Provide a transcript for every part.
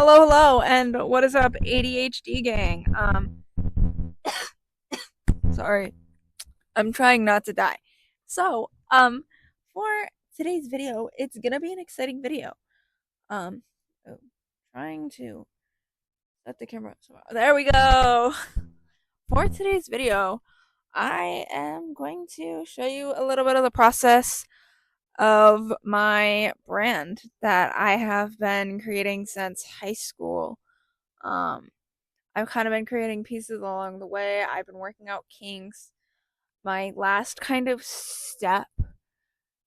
Hello, and what is up, ADHD gang? Sorry, I'm trying not to die. So, for today's video, it's gonna be an exciting video. Um, oh, trying to set the camera. There we go. For today's video, I am going to show you a little bit of the process of my brand that I have been creating since high school. Um, I've kind of been creating pieces along the way. I've been working out kinks. My last kind of step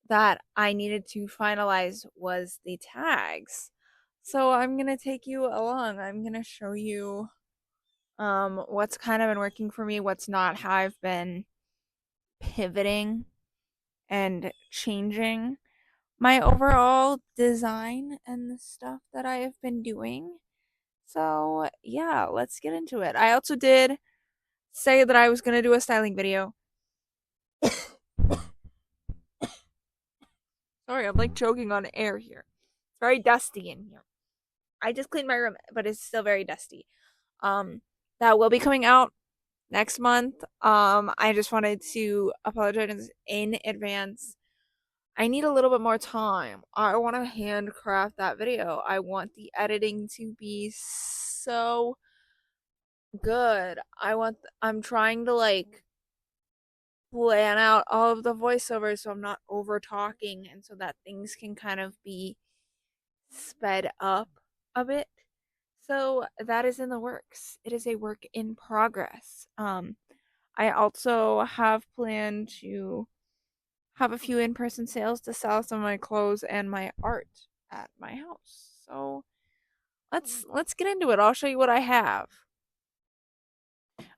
that I needed to finalize was the tags. So I'm going to take you along. I'm going to show you what's kind of been working for me, what's not, how I've been pivoting and changing my overall design and the stuff that I have been doing. So, yeah, let's get into it. I also did say that I was going to do a styling video. Sorry, I'm like choking on air here. It's very dusty in here. I just cleaned my room, but it's still very dusty. Um, that will be coming out next month. I just wanted to apologize in advance. I need a little bit more time. I want to handcraft that video. I want the editing to be so good. I'm trying to like plan out all of the voiceovers so I'm not over talking and so that things can kind of be sped up a bit. So that is in the works. It is a work in progress. I also have planned to have a few in-person sales to sell some of my clothes and my art at my house. So let's get into it. I'll show you what I have.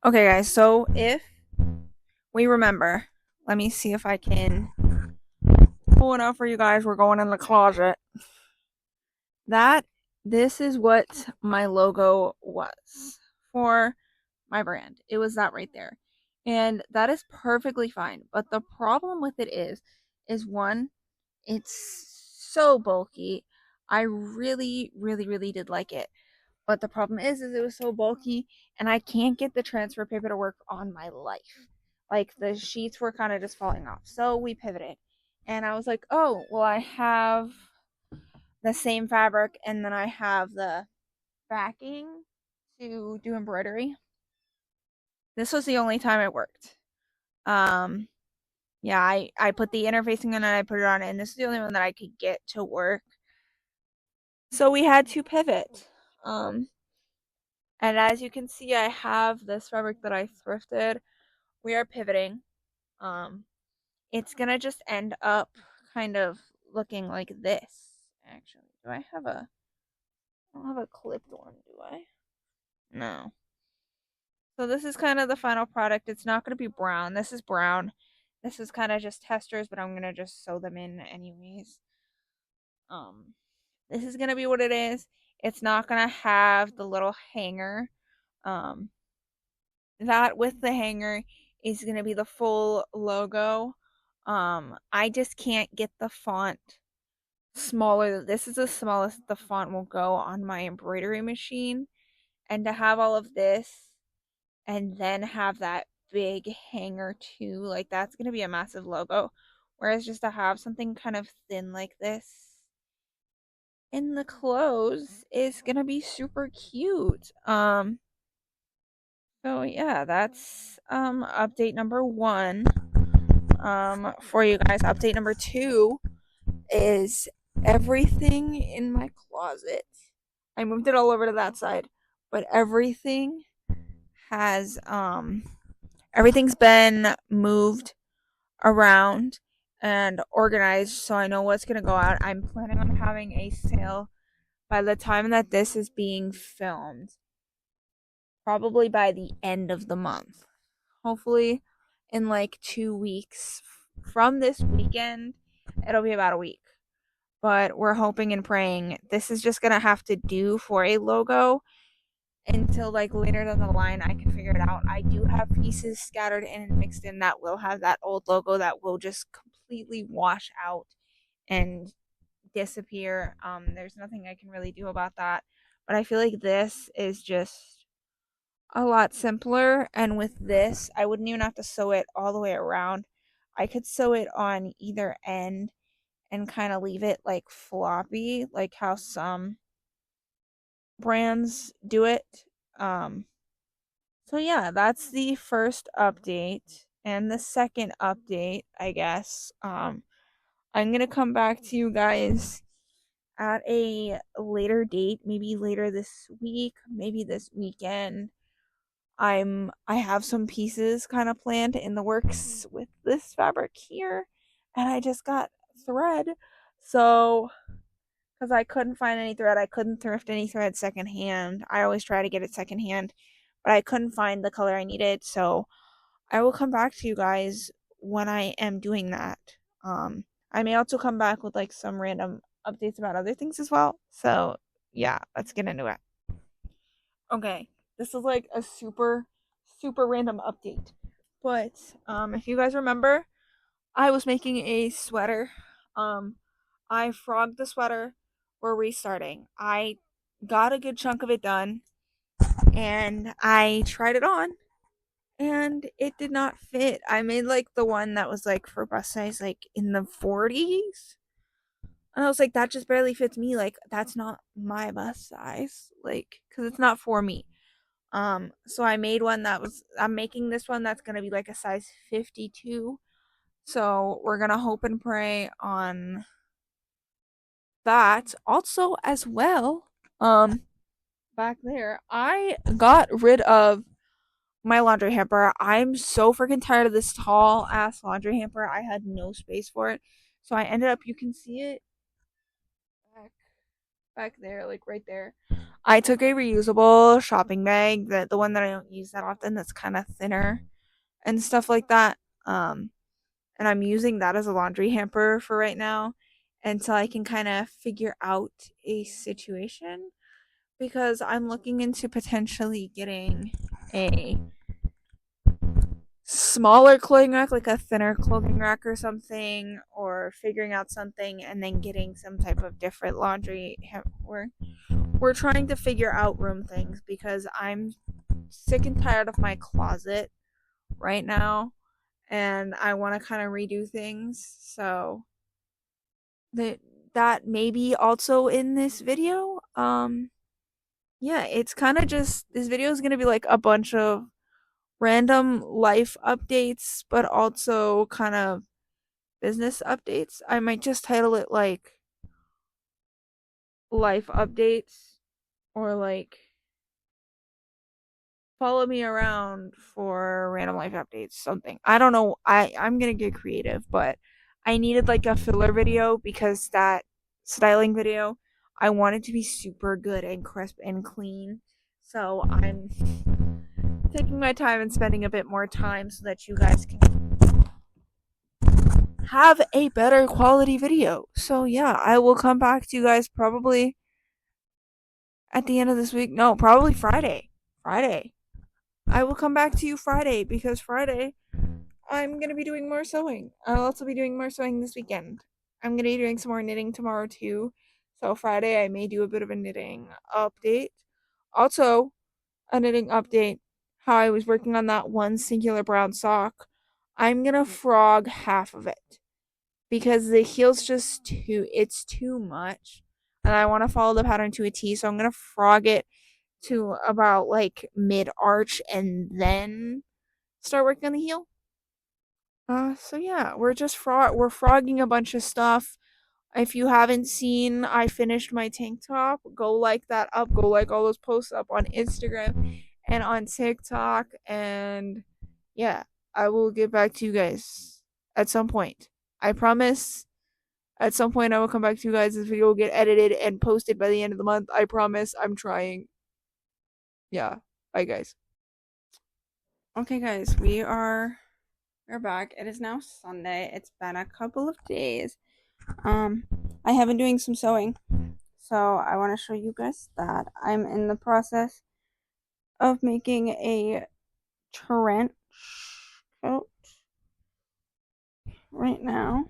Okay, guys. So if we remember, let me see if I can pull it out for you guys. We're going in the closet. This is what my logo was for my brand. It was that right there. And that is perfectly fine. But the problem with it is one, it's so bulky. I really, really, really did like it. But the problem is it was so bulky and I can't get the transfer paper to work on my life. Like the sheets were kind of just falling off. So we pivoted. And I was like, oh, well, I have the same fabric and then I have the backing to do embroidery. This was the only time it worked. Um yeah, I put the interfacing in and I put it on and this is the only one that I could get to work. So we had to pivot. And as you can see, I have this fabric that I thrifted. We are pivoting. Um it's gonna just end up kind of looking like this. Actually, I don't have a clipped one, do I? No. So this is kind of the final product. It's not going to be brown. This is brown. This is kind of just testers, but I'm going to just sew them in anyways. Um, this is going to be what it is. It's not going to have the little hanger. Um, that with the hanger is going to be the full logo. I just can't get the font smaller. This is the smallest the font will go on my embroidery machine. And to have all of this and then have that big hanger too, like that's gonna be a massive logo. Whereas just to have something kind of thin like this in the clothes is gonna be super cute. So yeah, that's update number one for you guys. Update number two is everything in my closet. I moved it all over to that side, but has everything's been moved around and organized so I know what's going to go out. I'm planning on having a sale by the time that this is being filmed, probably by the end of the month. Hopefully in like 2 weeks from this weekend, it'll be about a week. But we're hoping and praying this is just going to have to do for a logo until like later down the line I can figure it out. I do have pieces scattered in and mixed in that will have that old logo that will just completely wash out and disappear. There's nothing I can really do about that, but I feel like this is just a lot simpler. And with this, I wouldn't even have to sew it all the way around. I could sew it on either end and kind of leave it like floppy, like how some brands do it. Um, so yeah, that's the first update. And the second update, I guess, I'm gonna come back to you guys at a later date, maybe later this week, maybe this weekend. I have some pieces kind of planned in the works with this fabric here, and I just got thread. So because I couldn't find any thread, I couldn't thrift any thread secondhand. I always try to get it secondhand, but I couldn't find the color I needed. So I will come back to you guys when I am doing that. I may also come back with like some random updates about other things as well. So yeah, let's get into it. Okay, this is like a super random update. But if you guys remember, I was making a sweater. Um I frogged the sweater. We're restarting. I got a good chunk of it done and I tried it on and it did not fit. I made like the one that was like for bust size like in the 40s. And I was like, that just barely fits me. Like, that's not my bust size. Like, because it's not for me. So I made one that was, I'm making this one that's gonna be like a size 52. So we're gonna hope and pray on that. Also, as well, back there, I got rid of my laundry hamper. I'm so freaking tired of this tall ass laundry hamper. I had no space for it. So I ended up, you can see it back back there, like right there. I took a reusable shopping bag, the one that I don't use that often, that's kind of thinner and stuff like that. Um, and I'm using that as a laundry hamper for right now until I can kind of figure out a situation because I'm looking into potentially getting a smaller clothing rack, like a thinner clothing rack or something, or figuring out something and then getting some type of different laundry. We're trying to figure out room things because I'm sick and tired of my closet right now and I want to kind of redo things. So that may be also in this video. Yeah, it's kind of just this video is going to be like a bunch of random life updates, but also kind of business updates. I might just title it like life updates or like follow me around for random life updates, something. I don't know. I'm going to get creative, but I needed like a filler video because that styling video I want it to be super good and crisp and clean. So I'm taking my time and spending a bit more time so that you guys can have a better quality video. So yeah, I will come back to you guys probably at the end of this week. No, probably Friday. Friday. I will come back to you Friday because Friday I'm going to be doing more sewing. I'll also be doing more sewing this weekend. I'm going to be doing some more knitting tomorrow too. So Friday I may do a bit of a knitting update. Also, a knitting update how I was working on that one singular brown sock. I'm going to frog half of it because the heel's just it's too much. And I want to follow the pattern to a T, so I'm going to frog it to about like mid arch and then start working on the heel. So yeah, we're frogging a bunch of stuff. If you haven't seen, I finished my tank top. Go like that up. Go like all those posts up on Instagram and on TikTok. And yeah, I will get back to you guys at some point. I promise. At some point, I will come back to you guys. This video will get edited and posted by the end of the month. I promise. I'm trying. Yeah. Bye, guys. Okay, guys, we're back. It is now Sunday. It's been a couple of days. I have been doing some sewing, so I want to show you guys that I'm in the process of making a trench coat right now.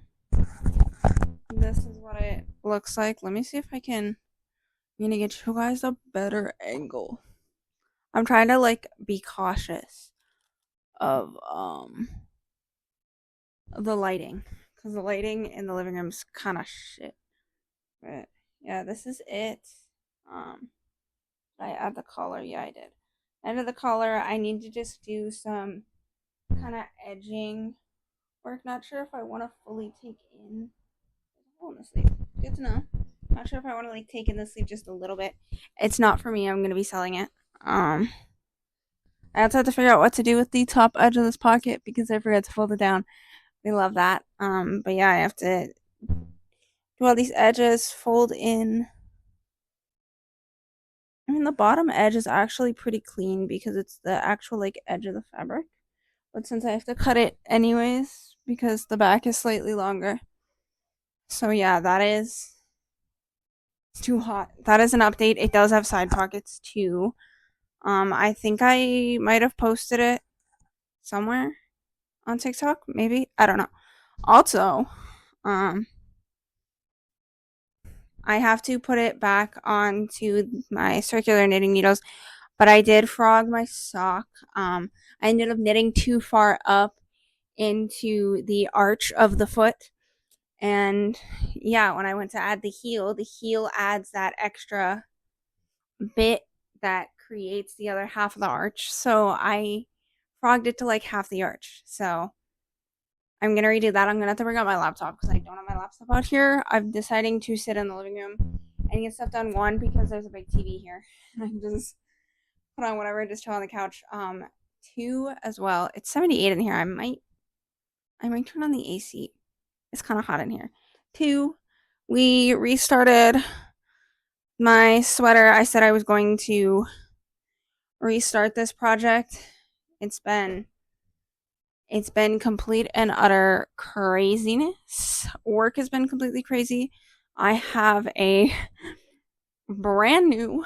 This is what it looks like. Let me see if I can I'm gonna get you guys a better angle. I'm trying to like be cautious of the lighting, because the lighting in the living room is kind of shit. But yeah, this is it. I add the collar. Yeah, I did. End of the collar. I need to just do some kind of edging work. Not sure if I want to fully take in. There's a hole in the sleeve. Good to know. Not sure if I want to like take in the sleeve just a little bit. It's not for me. I'm gonna be selling it. I also have to figure out what to do with the top edge of this pocket because I forgot to fold it down. We love that. But yeah, I have to do all these edges, fold in. I mean, the bottom edge is actually pretty clean because it's the actual like edge of the fabric. But since I have to cut it anyways because the back is slightly longer. So yeah, that is it's too hot. That is an update. It does have side pockets too. I think I might have posted it somewhere on TikTok, maybe. I don't know. Also, I have to put it back onto my circular knitting needles, but I did frog my sock. I ended up knitting too far up into the arch of the foot. And yeah, when I went to add the heel adds that extra bit that creates the other half of the arch. So I frogged it to like half the arch. So I'm gonna redo that. I'm gonna have to bring out my laptop because I don't have my laptop out here. I'm deciding to sit in the living room and get stuff done. One, because there's a big TV here. I can just put on whatever, just chill on the couch. Two, as well. It's 78 in here. I might turn on the AC. It's kind of hot in here. Two, we restarted my sweater. I said I was going to restart this project. It's been complete and utter craziness. Work has been completely crazy. I have a brand new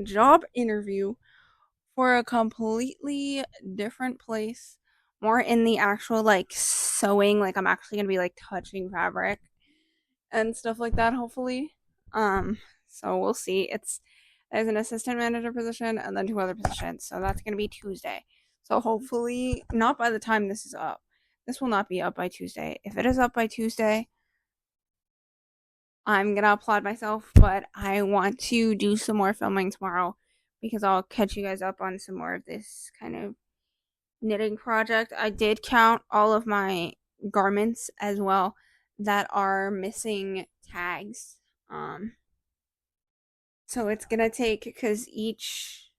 job interview for a completely different place, more in the actual like sewing, like I'm actually going to be like touching fabric and stuff like that, hopefully. So we'll see. There's an assistant manager position and then two other positions. So that's going to be Tuesday. So hopefully not by the time this is up. This will not be up by Tuesday. If it is up by Tuesday, I'm going to applaud myself, but I want to do some more filming tomorrow because I'll catch you guys up on some more of this kind of knitting project. I did count all of my garments as well that are missing tags. So it's gonna take, because each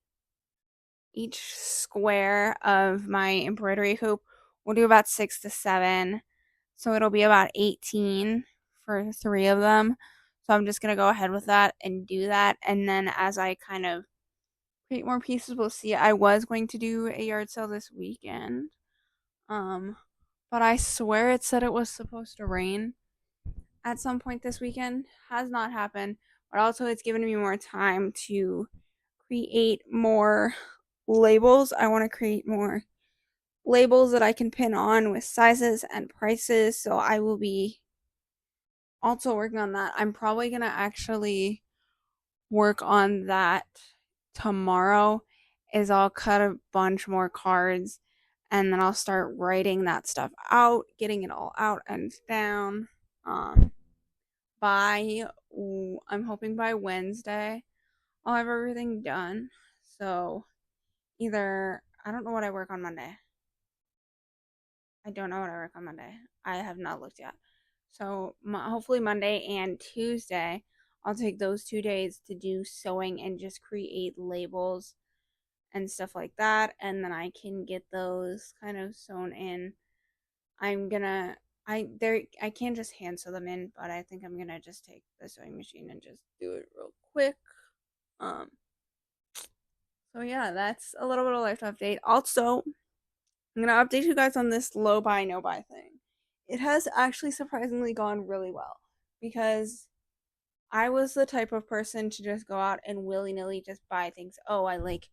square of my embroidery hoop will do about 6 to 7, so it'll be about 18 for 3 of them. So I'm just gonna go ahead with that and do that, and then as I kind of create more pieces, we'll see. I was going to do a yard sale this weekend, but I swear it said it was supposed to rain at some point this weekend. Has not happened, but also it's given me more time to create more labels. I want to create more labels that I can pin on with sizes and prices, so I will be also working on that. I'm probably going to actually work on that tomorrow. Is I'll cut a bunch more cards and then I'll start writing that stuff out, getting it all out and down. By I'm hoping by Wednesday I'll have everything done. So either I don't know what I work on Monday. I don't know what I work on Monday. I have not looked yet. So hopefully Monday and Tuesday I'll take those 2 days to do sewing and just create labels and stuff like that, and then I can get those kind of sewn in. I can't just hand sew them in, but I think I'm gonna just take the sewing machine and just do it real quick. So yeah, that's a little bit of life update. Also, I'm gonna update you guys on this low buy no buy thing. It has actually surprisingly gone really well because I was the type of person to just go out and willy-nilly just buy things. Oh, I don't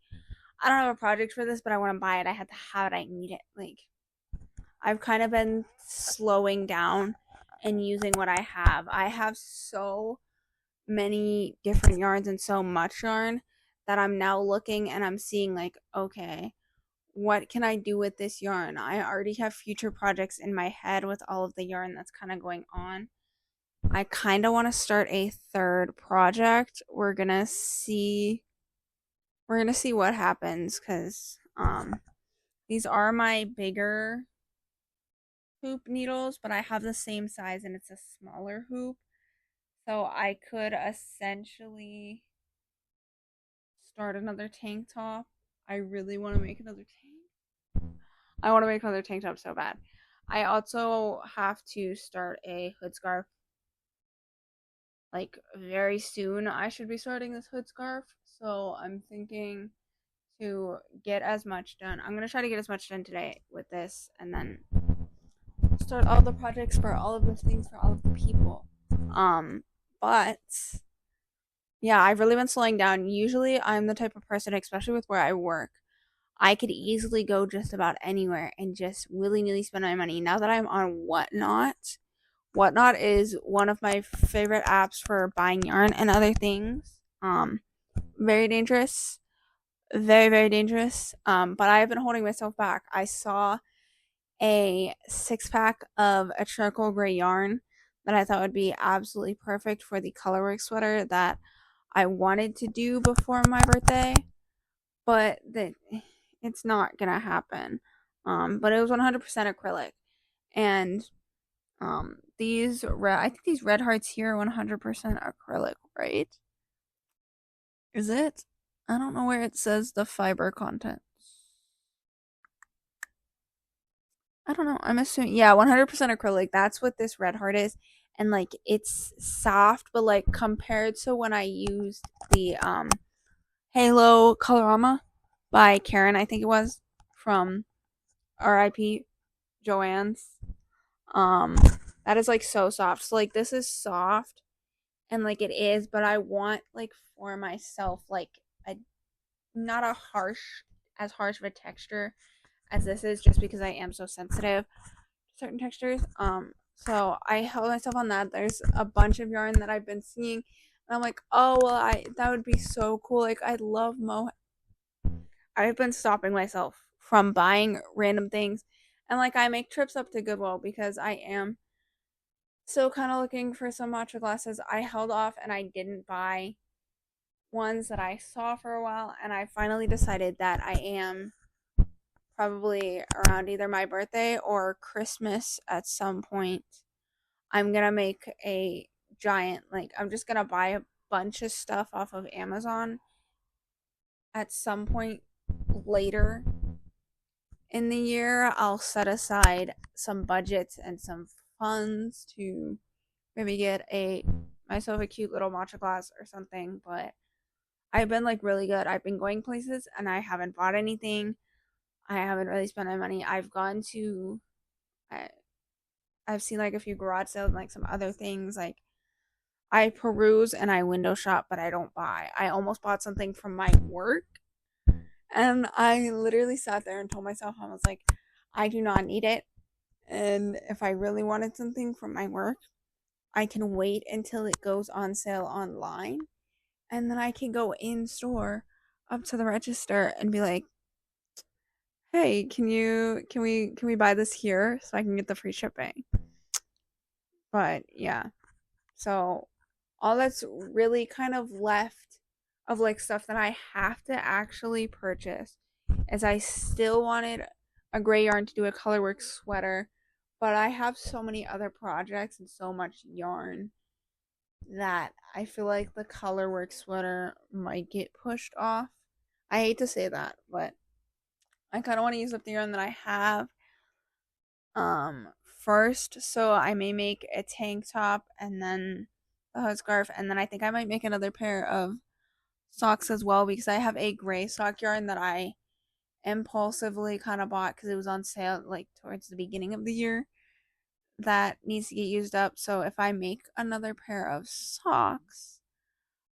have a project for this, but I want to buy it. I have to have it. I need it. Like, I've kind of been slowing down and using what I have. I have so many different yarns and so much yarn that I'm now looking and I'm seeing like, okay, what can I do with this yarn? I already have future projects in my head with all of the yarn that's kind of going on. I kind of want to start a third project. We're going to see what happens cuz these are my bigger hoop needles, but I have the same size and it's a smaller hoop. So I could essentially start another tank top. I really want to make another tank. I want to make another tank top so bad. I also have to start a hood scarf like very soon. I should be starting this hood scarf. So I'm thinking to get as much done. I'm going to try to get as much done today with this and then start all the projects for all of those things for all of the people. But yeah, I've really been slowing down. Usually I'm the type of person, especially with where I work, I could easily go just about anywhere and just willy nilly spend my money. Now that I'm on Whatnot, Whatnot is one of my favorite apps for buying yarn and other things. Very dangerous, very very dangerous. But I have been holding myself back. I saw a 6 pack of a charcoal gray yarn that I thought would be absolutely perfect for the colorwork sweater that I wanted to do before my birthday, but it's not gonna happen. But it was 100% acrylic, and I think these red hearts here are 100% acrylic, right? Is it? I don't know where it says the fiber content. I don't know. I'm assuming, yeah, 100% acrylic. That's what this red heart is. And like it's soft, but like compared to when I used the Halo Colorama by Karen, I think it was, from RIP Joanne's. Um that is like so soft. So like this is soft and like it is, but I want like for myself like a not a harsh as harsh of a texture as this is just because I am so sensitive to certain textures. So I held myself on that. There's a bunch of yarn that I've been seeing and I'm like, oh well I that would be so cool. Like I love I've been stopping myself from buying random things. And like I make trips up to Goodwill because I am still kind of looking for some matcha glasses. I held off and I didn't buy ones that I saw for a while, and I finally decided that I am probably around either my birthday or Christmas at some point. I'm gonna make a giant, like, I'm just gonna buy a bunch of stuff off of Amazon at some point later in the year. I'll set aside some budgets and some funds to maybe get a myself a cute little matcha glass or something, but I've been like really good. I've been going places and I haven't bought anything. I haven't really spent my money. I, I've seen like a few garage sales and like some other things. Like I peruse and I window shop, but I don't buy. I almost bought something from my work and I literally sat there and told myself, I was like, I do not need it. And if I really wanted something from my work, I can wait until it goes on sale online and then I can go in store up to the register and be like, "Hey, can we buy this here so I can get the free shipping?" But yeah. So all that's really kind of left of like stuff that I have to actually purchase is I still wanted a gray yarn to do a colorwork sweater, but I have so many other projects and so much yarn that I feel like the colorwork sweater might get pushed off. I hate to say that, but I kind of want to use up the yarn that I have first, so I may make a tank top and then a hood scarf, and then I think I might make another pair of socks as well because I have a gray sock yarn that I impulsively kind of bought because it was on sale like towards the beginning of the year that needs to get used up. So if I make another pair of socks,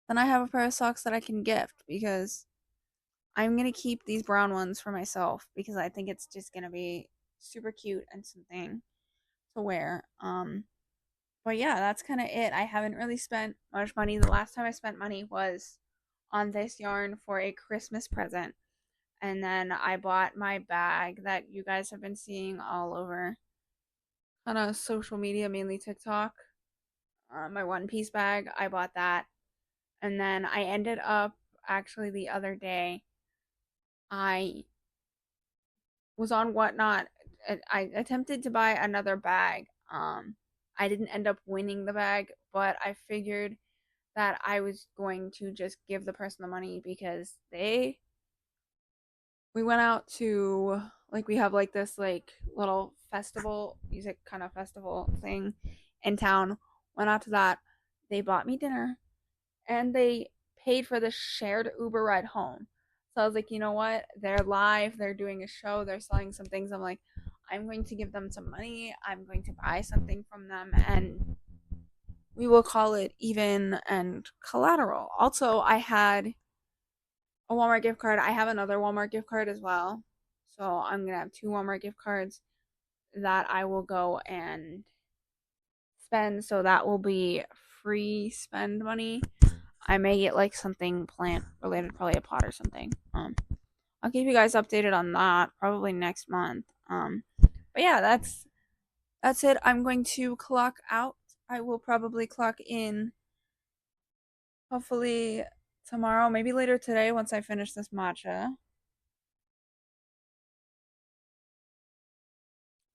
then I have a pair of socks that I can gift because I'm gonna keep these brown ones for myself because I think it's just gonna be super cute and something to wear. But yeah, that's kind of it. I haven't really spent much money. The last time I spent money was on this yarn for a Christmas present. And then I bought my bag that you guys have been seeing all over kind of social media, mainly TikTok. My one piece bag, I bought that. And then I ended up actually the other day, I was on Whatnot. I attempted to buy another bag. I didn't end up winning the bag, but I figured that I was going to just give the person the money because we went out to, like, we have like this like little festival, music kind of festival thing in town. Went out to that. They bought me dinner and they paid for the shared Uber ride home. So I was like, you know what? They're live, they're doing a show, they're selling some things. I'm like, I'm going to give them some money. I'm going to buy something from them and we will call it even and collateral. Also, I had a Walmart gift card. I have another Walmart gift card as well. So I'm going to have two Walmart gift cards that I will go and spend. So that will be free spend money. I may get like something plant related, probably a pot or something. I'll keep you guys updated on that probably next month. But yeah, that's it. I'm going to clock out. I will probably clock in hopefully tomorrow, maybe later today once I finish this matcha.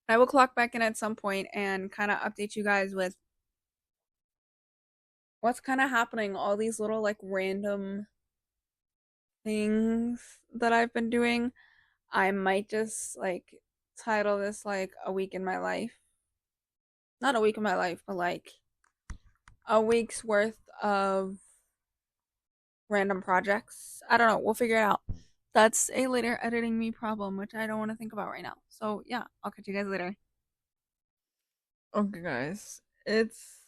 I will clock back in at some point and kind of update you guys with what's kind of happening, all these little like random things that I've been doing. I might just like title this like a week in my life. Not a week in my life, but like a week's worth of random projects. I don't know. We'll figure it out. That's a later editing me problem, which I don't want to think about right now. So yeah, I'll catch you guys later. Okay, guys, it's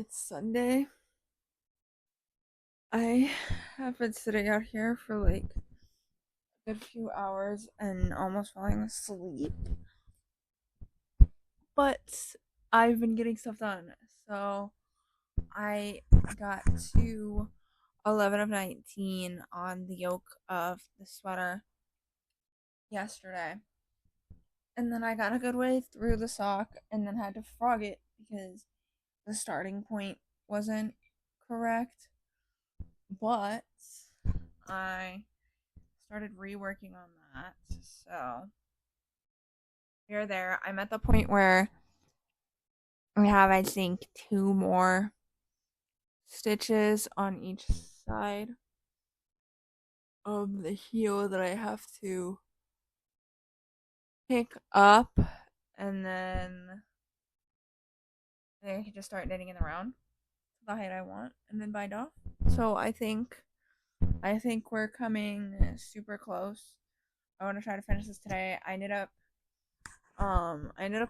Sunday. I have been sitting out here for like a good few hours and almost falling asleep, but I've been getting stuff done. So I got to 11 of 19 on the yoke of the sweater yesterday. And then I got a good way through the sock and then had to frog it because the starting point wasn't correct. But I started reworking on that. So we're there. I'm at the point where we have, I think, two more stitches on each side of the heel that I have to pick up, and then I can just start knitting in the round to the height I want, and then bind off. So I think we're coming super close. I want to try to finish this today. I ended up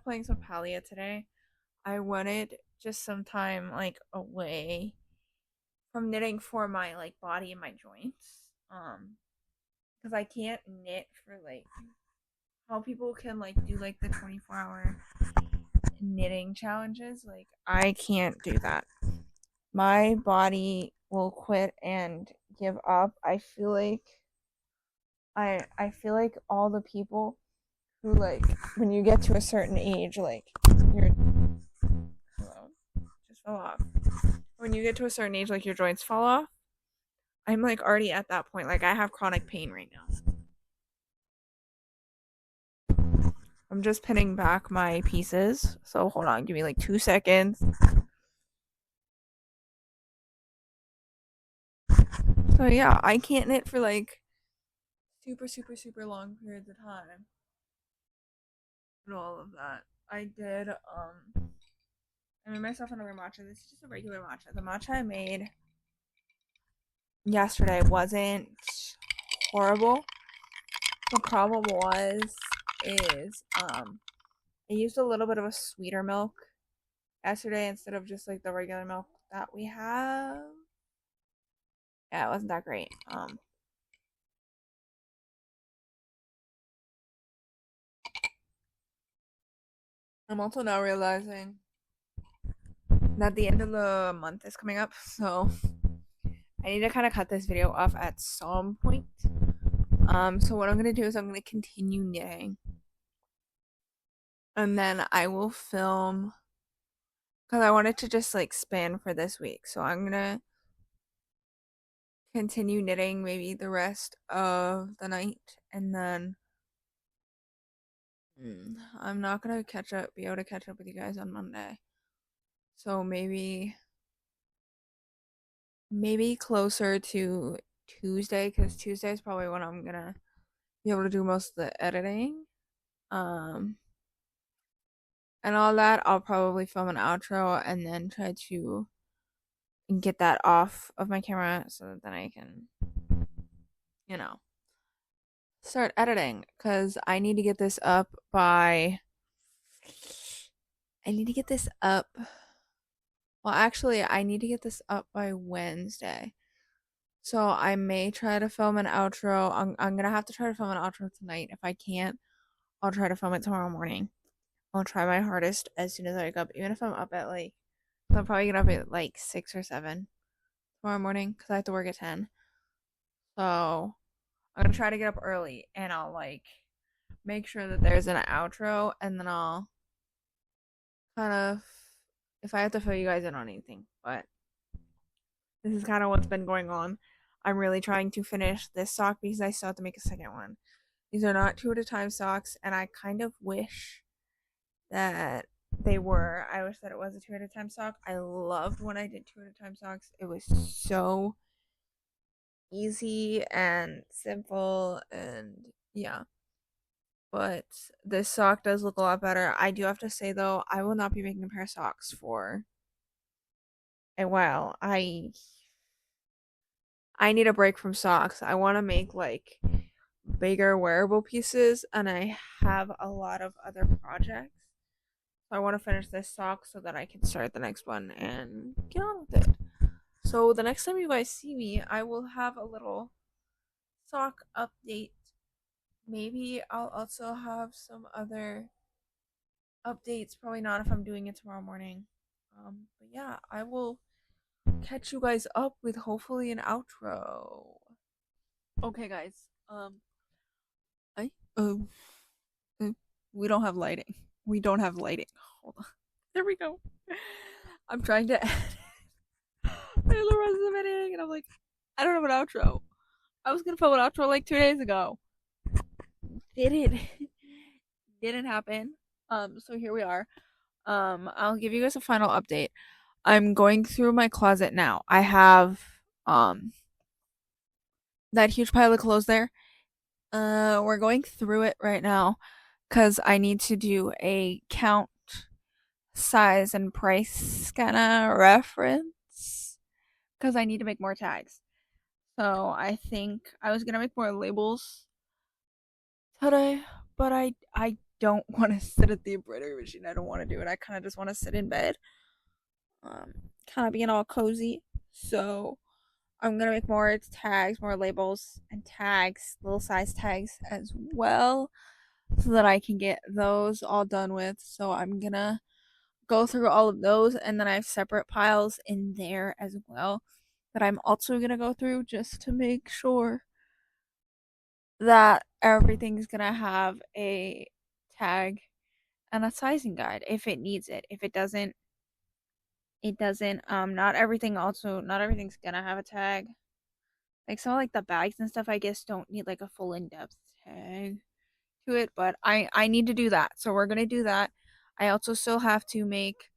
playing some Palia today. I wanted just some time like away from knitting for my like body and my joints. Because I can't knit for like how people can like do like the 24-hour knitting challenges. Like I can't do that. My body will quit and give up. I feel like all the people who like when you get to a certain age, like your hello just fell off. When you get to a certain age, like your joints fall off. I'm like already at that point. Like I have chronic pain right now. I'm just pinning back my pieces. So hold on, give me like 2 seconds. So yeah, I can't knit for like super, super, super long periods of time. And all of that. I made myself another matcha. This is just a regular matcha. The matcha I made yesterday wasn't horrible. The problem is I used a little bit of a sweeter milk yesterday instead of just like the regular milk that we have. Yeah, it wasn't that great. I'm also now realizing that the end of the month is coming up, so I need to kind of cut this video off at some point. So what I'm gonna do is I'm gonna continue knitting, and then I will film because I wanted to just like span for this week. So I'm gonna continue knitting maybe the rest of the night, and then I'm not gonna be able to catch up with you guys on Monday. So maybe closer to Tuesday, because Tuesday is probably when I'm gonna be able to do most of the editing. Um, and all that. I'll probably film an outro and then try to get that off of my camera so that then I can, you know, start editing, because I need to get this up by. I need to get this up. Well, actually, I need to get this up by Wednesday. So I may try to film an outro. I'm gonna have to try to film an outro tonight. If I can't, I'll try to film it tomorrow morning. I'll try my hardest as soon as I wake up. Even if I'm up at like, I'm probably get up at like 6 or 7 tomorrow morning because I have to work at 10. So I'm gonna try to get up early, and I'll like make sure that there's an outro, and then I'll kind of, if I have to fill you guys in on anything. But this is kind of what's been going on. I'm really trying to finish this sock because I still have to make a second one. These are not 2 at a time socks, and I kind of wish that they were. I wish that it was a 2 at a time sock. I loved when I did 2 at a time socks. It was so easy and simple, and yeah. But this sock does look a lot better. I do have to say though, I will not be making a pair of socks for a while. I need a break from socks. I want to make like bigger wearable pieces, and I have a lot of other projects. So I want to finish this sock so that I can start the next one and get on with it. So the next time you guys see me, I will have a little sock update. Maybe I'll also have some other updates. Probably not if I'm doing it tomorrow morning. But yeah, I will catch you guys up with hopefully an outro. Okay, guys. I we don't have lighting. We don't have lighting. Hold on. There we go. I'm trying to edit the rest of the video, and I'm like, I don't have an outro. I was gonna film an outro like 2 days ago. Didn't didn't happen. So here we are. I'll give you guys a final update. I'm going through my closet now. I have that huge pile of clothes there. We're going through it right now because I need to do a count, size, and price kind of reference because I need to make more tags. So I think I was gonna make more labels today, but I don't want to sit at the embroidery machine. I don't want to do it. I kind of just want to sit in bed, kind of being all cozy. So I'm gonna make more tags, more labels, and tags, little size tags as well, so that I can get those all done with. So I'm gonna go through all of those, and then I have separate piles in there as well that I'm also gonna go through just to make sure that everything's gonna have a tag and a sizing guide if it needs it. If it doesn't, it doesn't. Not everything's gonna have a tag. Like some of like the bags and stuff I guess don't need like a full in-depth tag to it, but I need to do that. So we're gonna do that. I also still have to make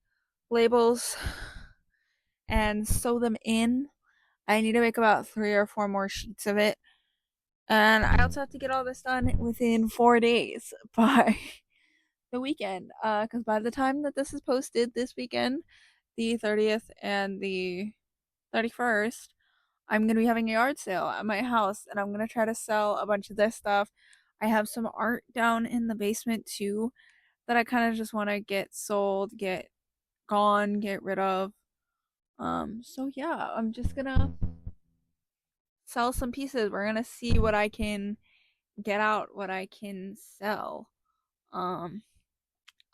labels and sew them in. I need to make about 3 or 4 more sheets of it. And I also have to get all this done within 4 days by the weekend. Because by the time that this is posted this weekend, the 30th and the 31st, I'm gonna be having a yard sale at my house, and I'm gonna try to sell a bunch of this stuff. I have some art down in the basement too that I kind of just want to get sold, get gone, get rid of. So yeah, I'm just gonna sell some pieces. We're gonna see what I can get out, what I can sell. I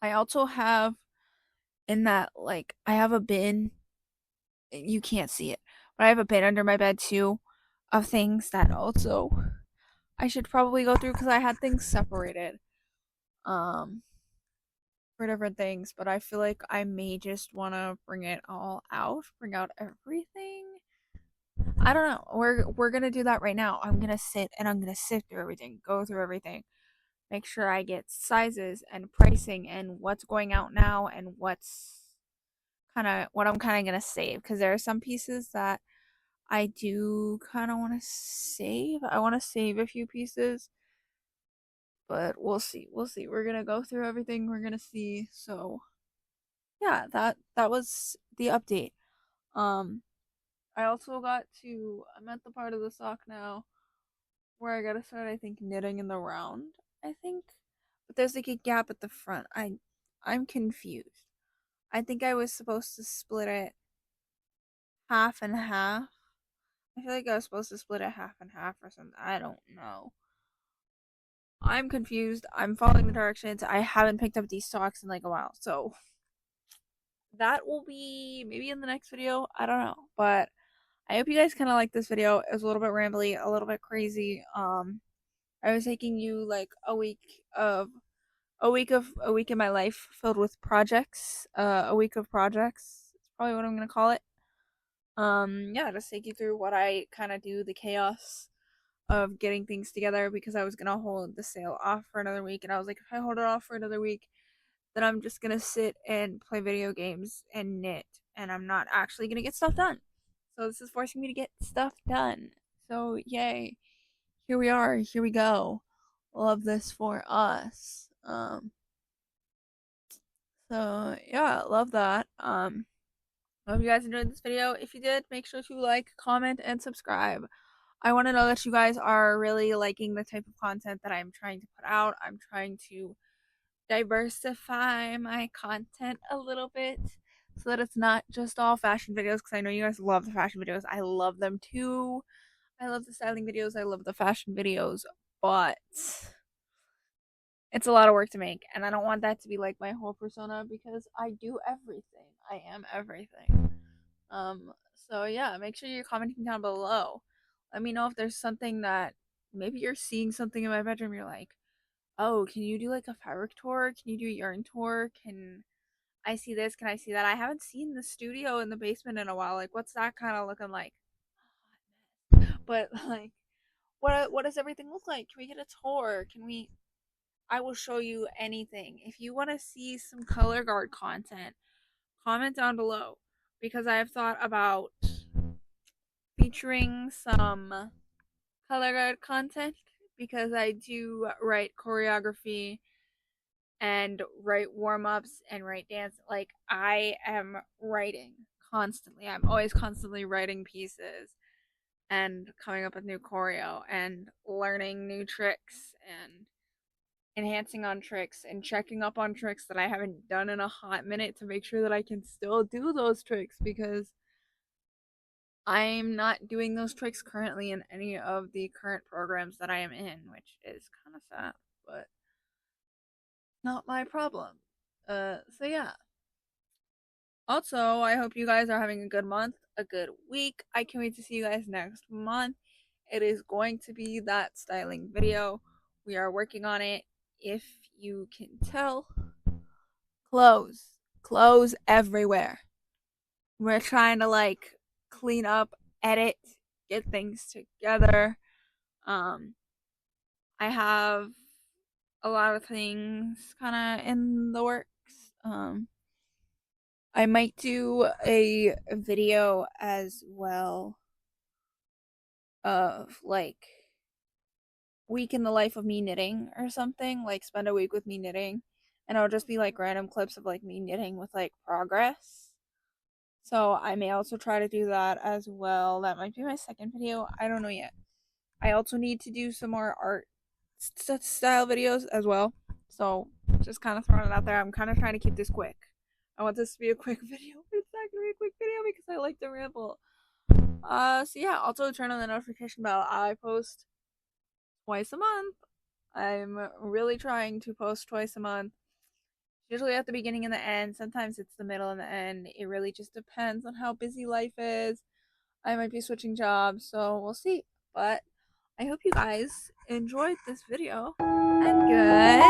also have in that like I have a bin. You can't see it, but I have a bin under my bed too of things that also I should probably go through because I had things separated um for different things, but I feel like I may just want to bring it all out, bring out everything. I don't know. We're going to do that right now. I'm going to sit and I'm going to sift through everything, go through everything. Make sure I get sizes and pricing and what's going out now and what I'm kind of going to save because there are some pieces that I do kind of want to save. I want to save a few pieces, but we'll see. We'll see. We're gonna go through everything. We're gonna see. So yeah, that was the update. Um, I also got to. I'm at the part of the sock now where I gotta start. I think knitting in the round. I think, but there's like a gap at the front. I'm confused. I think I was supposed to split it half and half. I feel like I was supposed to split it half and half or something. I don't know. I'm confused. I'm following the directions. I haven't picked up these socks in like a while. So that will be maybe in the next video. I don't know. But I hope you guys kind of like this video. It was a little bit rambly, a little bit crazy. I was taking you like a week in my life filled with projects. A week of projects. It's probably what I'm gonna call it. Yeah, just take you through what I kind of do, the chaos of getting things together because I was gonna hold the sale off for another week, and I was like, if I hold it off for another week, then I'm just gonna sit and play video games and knit, and I'm not actually gonna get stuff done. So this is forcing me to get stuff done. So yay! Here we are. Here we go. Love this for us. So yeah, love that. Hope you guys enjoyed this video. If you did, make sure to like, comment, and subscribe. I want to know that you guys are really liking the type of content that I'm trying to put out. I'm trying to diversify my content a little bit so that it's not just all fashion videos because I know you guys love the fashion videos. I love them too. I love the styling videos. I love the fashion videos, but it's a lot of work to make and I don't want that to be like my whole persona because I do everything. I am everything. So yeah, make sure you're commenting down below. Let me know if there's something that maybe you're seeing something in my bedroom you're like, "Oh, can you do like a fabric tour? Can you do a yarn tour? Can I see this? Can I see that?" I haven't seen the studio in the basement in a while. Like what's that kind of looking like? But like what does everything look like? Can we get a tour? Can we I will show you anything. If you want to see some color guard content, comment down below because I have thought about featuring some color guard content because I do write choreography and write warm-ups and write dance. Like I am writing constantly. I'm always constantly writing pieces and coming up with new choreo and learning new tricks and enhancing on tricks and checking up on tricks that I haven't done in a hot minute to make sure that I can still do those tricks because I'm not doing those tricks currently in any of the current programs that I am in, which is kind of sad, but not my problem. So yeah. Also, I hope you guys are having a good month, a good week. I can't wait to see you guys next month. It is going to be that styling video. We are working on it. If you can tell, clothes, clothes everywhere. We're trying to like clean up, edit, get things together. Um, I have a lot of things kind of in the works. I might do a video as well of like week in the life of me knitting or something, like spend a week with me knitting, and it'll just be like random clips of like me knitting with like progress. So I may also try to do that as well. That might be my second video. I don't know yet. I also need to do some more art style videos as well. So just kind of throwing it out there. I'm kind of trying to keep this quick. I want this to be a quick video, but it's not gonna be a quick video because I like to ramble. So yeah, also turn on the notification bell. I post twice a month. I'm really trying to post twice a month. usually at the beginning and the end. Sometimes it's the middle and the end. It really just depends on how busy life is. I might be switching jobs, so we'll see. But I hope you guys enjoyed this video. And goodbye.